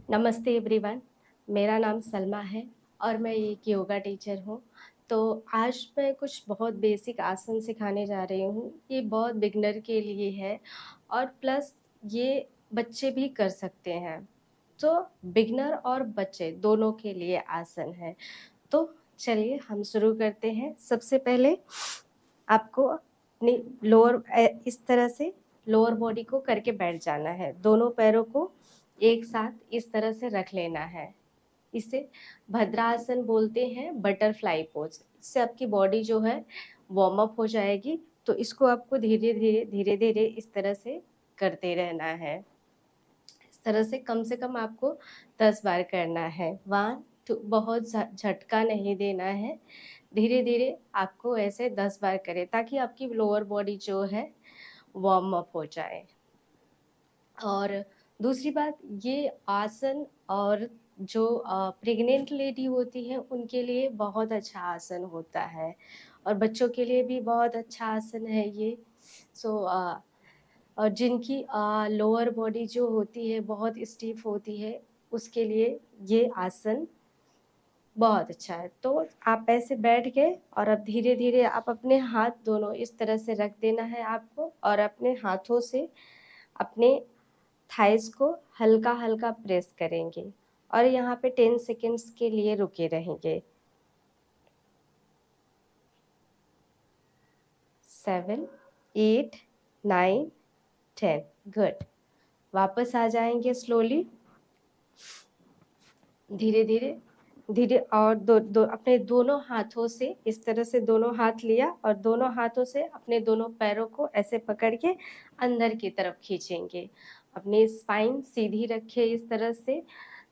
नमस्ते एवरीवन। मेरा नाम सलमा है और मैं एक योगा टीचर हूँ। तो आज मैं कुछ बहुत बेसिक आसन सिखाने जा रही हूँ। ये बहुत बिगिनर के लिए है और प्लस ये बच्चे भी कर सकते हैं। तो बिगिनर और बच्चे दोनों के लिए आसन है। तो चलिए हम शुरू करते हैं। सबसे पहले आपको अपनी इस तरह से लोअर बॉडी को करके बैठ जाना है। दोनों पैरों को एक साथ इस तरह से रख लेना है। इसे भद्रासन बोलते हैं, बटरफ्लाई पोज। इससे आपकी बॉडी जो है वार्म अप हो जाएगी। तो इसको आपको धीरे धीरे धीरे इस तरह से करते रहना है। इस तरह से कम आपको 10 बार करना है। 1 2, बहुत झटका नहीं देना है। धीरे धीरे आपको ऐसे 10 बार करें ताकि आपकी लोअर बॉडी जो है वार्म अप हो जाए। और दूसरी बात, ये आसन और जो प्रेग्नेंट लेडी होती है उनके लिए बहुत अच्छा आसन होता है और बच्चों के लिए भी बहुत अच्छा आसन है ये। और जिनकी लोअर बॉडी जो होती है बहुत स्टिफ होती है उसके लिए ये आसन बहुत अच्छा है। तो आप ऐसे बैठ गए और अब धीरे धीरे आप अपने हाथ दोनों इस तरह से रख देना है आपको और अपने हाथों से अपने थाइस को हल्का हल्का प्रेस करेंगे और यहाँ पे 10 सेकेंड्स के लिए रुके रहेंगे। 7 8 9 10। गुड। वापस आ जाएंगे स्लोली, धीरे धीरे धीरे। और दो अपने दोनों हाथों से इस तरह से दोनों हाथ लिया और दोनों हाथों से अपने दोनों पैरों को ऐसे पकड़ के अंदर की तरफ खींचेंगे। अपनी स्पाइन सीधी रखे इस तरह से।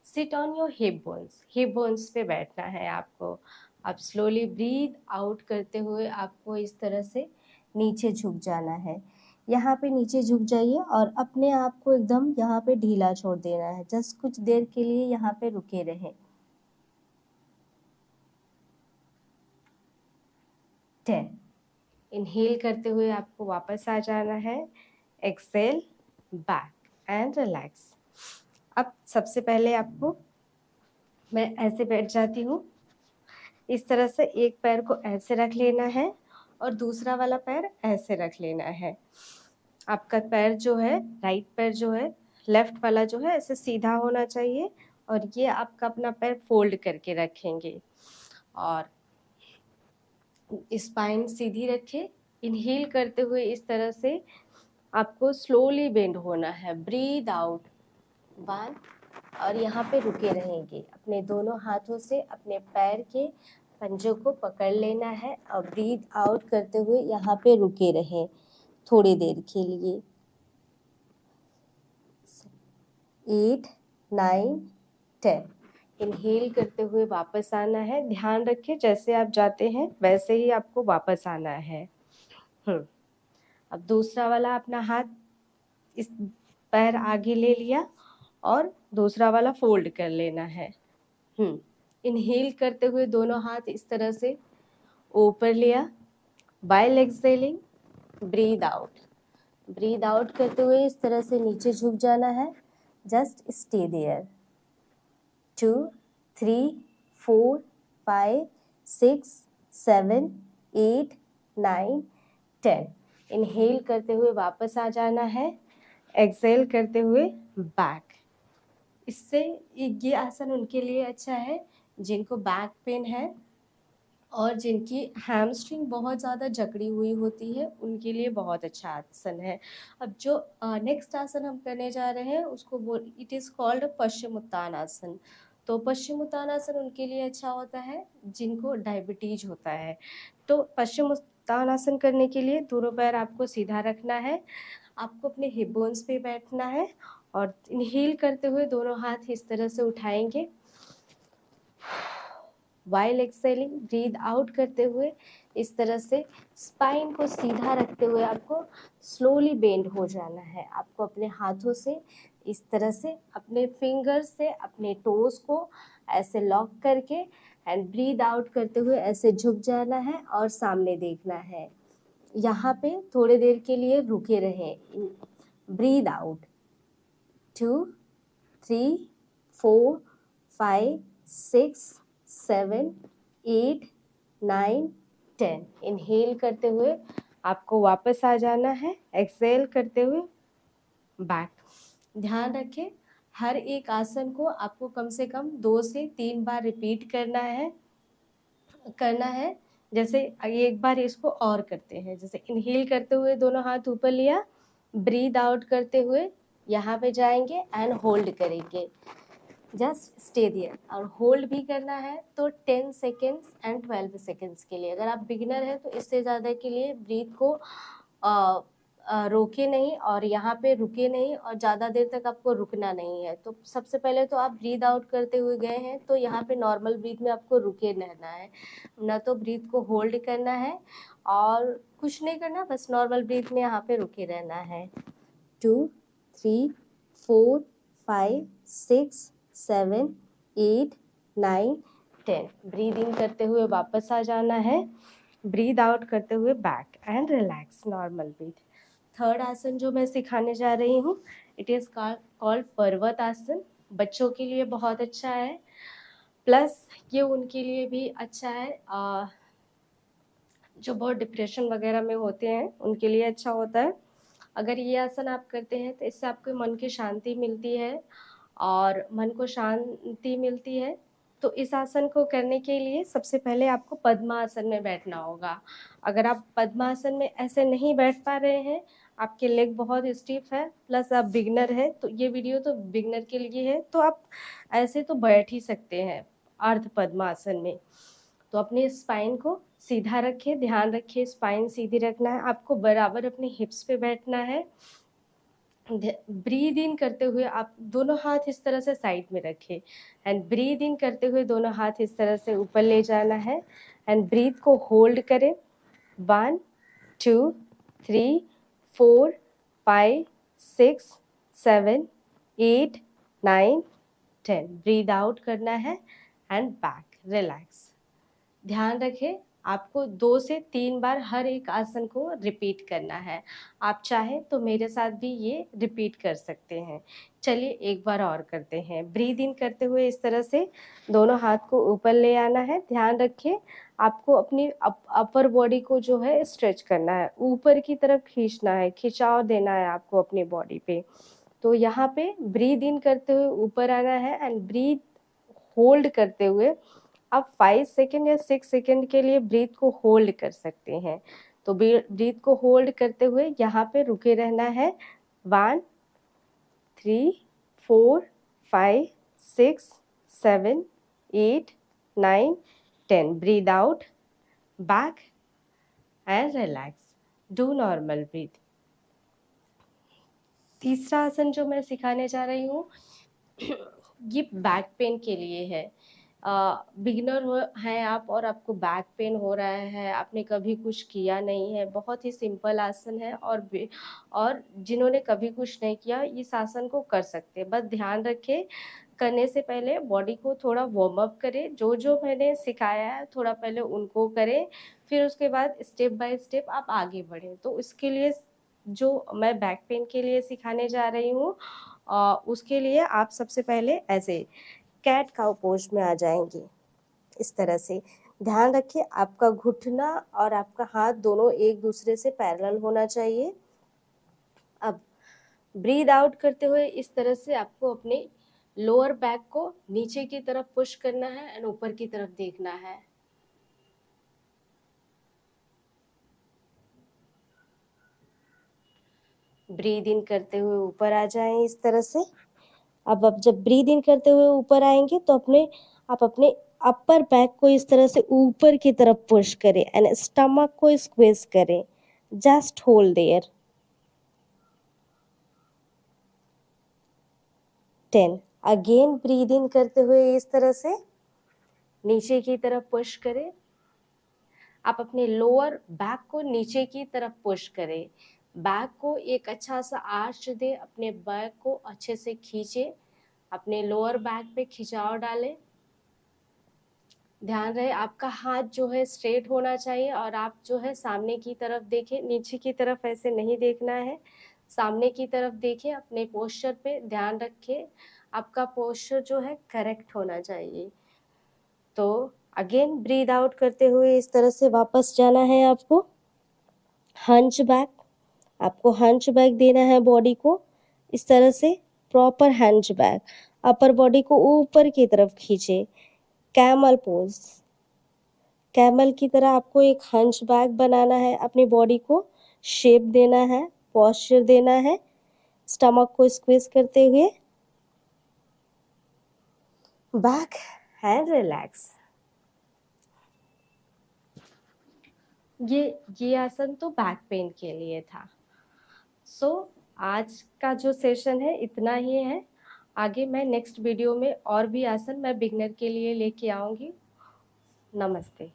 Sit on your hip bones पे बैठना है आपको। आप स्लोली ब्रीथ आउट करते हुए आपको इस तरह से नीचे झुक जाना है। यहाँ पे नीचे झुक जाइए और अपने आप को एकदम यहाँ पे ढीला छोड़ देना है। जस्ट कुछ देर के लिए यहाँ पे रुके रहें। 10। इनहेल करते हुए आपको वापस आ जाना है। Exhale, back and relax. अब सबसे पहले आपको मैं ऐसे बैठ जाती हूँ। इस तरह से एक पैर को ऐसे रख लेना है और दूसरा वाला पैर ऐसे रख लेना है। आपका पैर जो है, राइट पैर जो है, लेफ्ट वाला जो है ऐसे सीधा होना चाहिए और ये आपका अपना पैर फोल्ड करके रखेंगे और स्पाइन सीधी रखें। इनहेल करते हुए इस तरह से आपको स्लोली बेंड होना है। ब्रीद आउट 1 और यहाँ पे रुके रहेंगे। अपने दोनों हाथों से अपने पैर के पंजों को पकड़ लेना है और ब्रीद आउट करते हुए यहाँ पे रुके रहें थोड़ी देर के लिए। 8 9 10। इनहेल करते हुए वापस आना है। ध्यान रखें जैसे आप जाते हैं वैसे ही आपको वापस आना है। अब दूसरा वाला अपना हाथ इस पैर आगे ले लिया और दूसरा वाला फोल्ड कर लेना है। इनहेल करते हुए दोनों हाथ इस तरह से ऊपर लिया। व्हाइल एक्सहेलिंग, ब्रीद आउट करते हुए इस तरह से नीचे झुक जाना है। Just stay there. 2 3 4 5 6 7 8 9 10। इनहेल करते हुए वापस आ जाना है। एक्सहेल करते हुए बैक। इससे ये आसन उनके लिए अच्छा है जिनको बैक पेन है और जिनकी हैमस्ट्रिंग बहुत ज़्यादा जकड़ी हुई होती है, उनके लिए बहुत अच्छा आसन है। अब जो नेक्स्ट आसन हम करने जा रहे हैं उसको इट इज़ कॉल्ड पश्चिमोत्तानासन। तो पश्चिमोत्तानासन उनके लिए अच्छा होता है जिनको डायबिटीज होता है। तो पश्चिमोत्तानासन करने के लिए दोनों पैर आपको सीधा रखना है। आपको अपने हिप बोन्स पे बैठना है और इनहेल करते हुए दोनों हाथ इस तरह से उठाएंगे। वाइल एक्सेलिंग, ब्रीद आउट करते हुए इस तरह से स्पाइन को सीधा रखते हुए आपको स्लोली बेंड हो जाना है। आपको अपने हाथों से इस तरह से अपने फिंगर्स से अपने टोस को ऐसे लॉक करके एंड ब्रीद आउट करते हुए ऐसे झुक जाना है और सामने देखना है। यहाँ पे थोड़ी देर के लिए रुके रहें। Breathe out 2 3 4 5 6 7 8 9 10। इनहेल करते हुए आपको वापस आ जाना है, एक्सहेल करते हुए बैक। ध्यान रखें, हर एक आसन को आपको कम से कम 2 से 3 बार रिपीट करना है। जैसे एक बार इसको और करते हैं, जैसे इनहेल करते हुए दोनों हाथ ऊपर लिया, ब्रीद आउट करते हुए यहाँ पे जाएंगे एंड होल्ड करेंगे, जस्ट स्टे देयर। और होल्ड भी करना है तो 10 सेकेंड्स एंड 12 सेकेंड्स के लिए। अगर आप बिगिनर हैं तो इससे ज़्यादा के लिए ब्रीथ को रोके नहीं और यहाँ पे रुके नहीं और ज़्यादा देर तक आपको रुकना नहीं है। तो सबसे पहले तो आप ब्रीथ आउट करते हुए गए हैं तो यहाँ पे नॉर्मल ब्रीथ में आपको रुके रहना है, ना तो ब्रीथ को होल्ड करना है और कुछ नहीं करना, बस नॉर्मल ब्रीथ में यहाँ पे रुके रहना है। 2 3 4 5 6 7 8 9 10। ब्रीद इन करते हुए वापस आ जाना है, ब्रीद आउट करते हुए back and relax, normal breath. Third आसन जो मैं सिखाने जा रही हूँ, इट इज़ कॉल्ड पर्वत आसन। बच्चों के लिए बहुत अच्छा है, प्लस ये उनके लिए भी अच्छा है जो बहुत डिप्रेशन वगैरह में होते हैं, उनके लिए अच्छा होता है। अगर ये आसन आप करते हैं तो इससे आपके मन की शांति मिलती है और मन को शांति मिलती है। तो इस आसन को करने के लिए सबसे पहले आपको पद्मासन में बैठना होगा। अगर आप पद्मासन में ऐसे नहीं बैठ पा रहे हैं, आपके लेग बहुत स्टिफ है, प्लस आप बिगनर है, तो ये वीडियो तो बिगनर के लिए है, तो आप ऐसे तो बैठ ही सकते हैं अर्ध पद्मासन में। तो अपने स्पाइन को सीधा रखिए, ध्यान रखिए स्पाइन सीधी रखना है, आपको बराबर अपने हिप्स पे बैठना है। ब्रीद इन करते हुए आप दोनों हाथ इस तरह से साइड में रखें एंड ब्रीद इन करते हुए दोनों हाथ इस तरह से ऊपर ले जाना है एंड ब्रीथ को होल्ड करें। 1 2 3 4 5 6 7 8 9 10। ब्रीद आउट करना है एंड बैक, रिलैक्स। ध्यान रखें, आपको 2 से 3 बार हर एक आसन को रिपीट करना है। आप चाहें तो मेरे साथ भी ये रिपीट कर सकते हैं। चलिए एक बार और करते हैं। ब्रीद इन करते हुए इस तरह से दोनों हाथ को ऊपर ले आना है। ध्यान रखिए, आपको अपनी अपर बॉडी को जो है स्ट्रेच करना है, ऊपर की तरफ खींचना है, खिंचाव देना है आपको अपनी बॉडी पे। तो यहाँ पे ब्रीद इन करते हुए ऊपर आना है एंड ब्रीद होल्ड करते हुए आप 5 सेकेंड या 6 सेकेंड के लिए ब्रीथ को होल्ड कर सकते हैं। तो ब्रीथ को होल्ड करते हुए यहाँ पे रुके रहना है। 1 3 4 5 6 7 8 9 10। Breathe out, back and relax, do normal breath. तीसरा आसन जो मैं सिखाने जा रही हूँ ये बैक पेन के लिए है। बिगिनर हैं आप और आपको बैक पेन हो रहा है, आपने कभी कुछ किया नहीं है, बहुत ही सिंपल आसन है और जिन्होंने कभी कुछ नहीं किया इस आसन को कर सकते हैं। बस ध्यान रखें, करने से पहले बॉडी को थोड़ा वार्म अप करें, जो जो मैंने सिखाया है थोड़ा पहले उनको करें, फिर उसके बाद स्टेप बाय स्टेप आप आगे बढ़ें। तो इसके लिए जो मैं बैक पेन के लिए सिखाने जा रही हूँ उसके लिए आप सबसे पहले ऐसे कैट काउ पोज में आ जाएंगे, इस तरह से। ध्यान रखिए, आपका घुटना और आपका हाथ दोनों एक दूसरे से पैरेलल होना चाहिए। अब ब्रीद आउट करते हुए इस तरह से आपको अपने लोअर बैक को नीचे की तरफ पुश करना है एंड ऊपर की तरफ देखना है। ब्रीद इन करते हुए ऊपर आ जाएं इस तरह से। अब जब ब्रीद इन करते हुए ऊपर आएंगे तो आप अपने अपर बैक को इस तरह से ऊपर की तरफ पुश करें एंड स्टमक को स्क्वीज करें। Just hold their. 10। Again breathe in करते हुए इस तरह से नीचे की तरफ पुश करें। आप अपने लोअर बैक को नीचे की तरफ पुश करें, बैक को एक अच्छा सा आर्च दें, अपने बैक को अच्छे से खींचे, अपने लोअर बैक पे खिंचाव डालें। ध्यान रहे आपका हाथ जो है स्ट्रेट होना चाहिए और आप जो है सामने की तरफ देखें, नीचे की तरफ ऐसे नहीं देखना है। सामने की तरफ देखें, अपने पोस्चर पे ध्यान रखें, आपका पोस्चर जो है करेक्ट होना चाहिए। तो अगेन ब्रीद आउट करते हुए इस तरह से वापस जाना है आपको। हंच बैक, आपको हंच बैक देना है बॉडी को, इस तरह से proper hunch back. Upper body को ऊपर की तरफ खींचे, कैमल पोज। कैमल की तरह आपको एक हंच बैक बनाना है, अपनी बॉडी को शेप देना है, पोस्चर देना है, स्टमक को स्क्वीज करते हुए। Back and relax. ये आसन तो बैक पेन के लिए था। सो आज का जो सेशन है इतना ही है। आगे मैं नेक्स्ट वीडियो में और भी आसन मैं बिगनर के लिए लेके आऊँगी। नमस्ते।